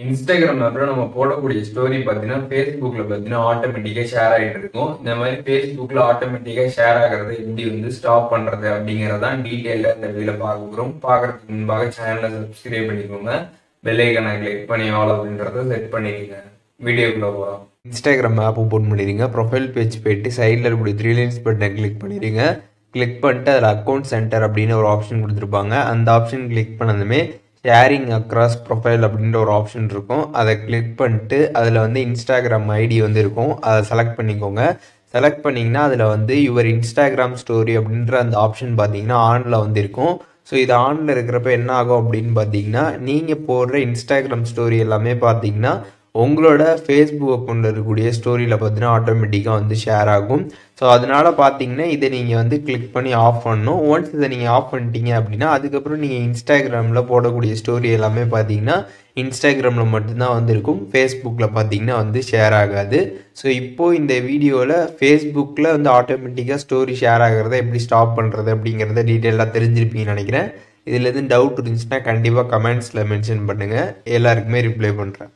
Instagram ஆப்ல நம்ம போடக்கூடிய ஸ்டோரி பார்த்தீங்கன்னா ஃபேஸ்புக்கில் பார்த்தீங்கன்னா ஆட்டோமேட்டிக்காக ஷேர் ஆகிட்டு இருக்கும். இந்த மாதிரி ஃபேஸ்புக்கில் ஆட்டோமேட்டிக்காக ஷேர் ஆகிறது எப்படி வந்து ஸ்டாப் பண்ணுறது அப்படிங்கிறதான் டீட்டெயிலாக இந்த வீடியோவில் பார்க்க போகிறோம். பார்க்குறதுக்கு முன்பாக சேனலை சப்ஸ்கிரைப் பண்ணிக்கோங்க, பெல் ஐக்கனை கிளிக் பண்ணி ஆல் அப்படின்றத செட் பண்ணிடுங்க. வீடியோக்குள்ளே போகலாம். இன்ஸ்டாகிராம் ஆப் ஓப்பன் பண்ணிடுங்க. ப்ரொஃபைல் பேஜ் போயிட்டு சைடில் இருக்கக்கூடிய 3 லைன்ஸ் பட்டனை கிளிக் பண்ணிடுங்க. கிளிக் பண்ணிட்டு அதில் அக்கௌண்ட் சென்டர் அப்படின்னு ஒரு ஆப்ஷன் கொடுத்துருப்பாங்க. அந்த ஆப்ஷன் கிளிக் பண்ணதுமே ஷேரிங் அக்ராஸ் ப்ரொஃபைல் அப்படின்ற ஒரு ஆப்ஷன் இருக்கும். அதை கிளிக் பண்ணிட்டு அதில் வந்து இன்ஸ்டாகிராம் ஐடி வந்து இருக்கும். அதை செலக்ட் பண்ணிக்கோங்க. செலக்ட் பண்ணிங்கன்னா அதில் வந்து யுவர் இன்ஸ்டாகிராம் ஸ்டோரி அப்படின்ற அந்த ஆப்ஷன் பார்த்தீங்கன்னா ஆனில் வந்து இருக்கும். ஸோ இது ஆனில் இருக்கிறப்ப என்ன ஆகும் அப்படின்னு பார்த்தீங்கன்னா, நீங்கள் போடுற இன்ஸ்டாகிராம் ஸ்டோரி எல்லாமே பார்த்தீங்கன்னா உங்களோட ஃபேஸ்புக் அக்கௌண்ட்டில் இருக்கக்கூடிய ஸ்டோரியில் பார்த்தீங்கன்னா ஆட்டோமேட்டிக்காக வந்து ஷேர் ஆகும். ஸோ அதனால் பார்த்தீங்கன்னா இதை நீங்கள் வந்து கிளிக் பண்ணி ஆஃப் பண்ணணும். ஒன்ஸ் இதை நீங்கள் ஆஃப் பண்ணிட்டீங்க அப்படின்னா அதுக்கப்புறம் நீங்கள் இன்ஸ்டாகிராமில் போடக்கூடிய ஸ்டோரி எல்லாமே பார்த்தீங்கன்னா இன்ஸ்டாகிராமில் மட்டும்தான் வந்து இருக்கும். ஃபேஸ்புக்கில் பார்த்தீங்கன்னா வந்து ஷேர் ஆகாது. ஸோ இப்போது இந்த வீடியோவில் ஃபேஸ்புக்கில் வந்து ஆட்டோமேட்டிக்காக ஸ்டோரி ஷேர் ஆகிறத எப்படி ஸ்டாப் பண்ணுறது அப்படிங்கிறத டீட்டெயிலாக தெரிஞ்சிருப்பீங்கன்னு நினைக்கிறேன். இதில் எதுவும் டவுட் இருந்துச்சுன்னா கண்டிப்பாக கமெண்ட்ஸில் மென்ஷன் பண்ணுங்கள். எல்லாருக்குமே ரிப்ளை பண்ணுறேன்.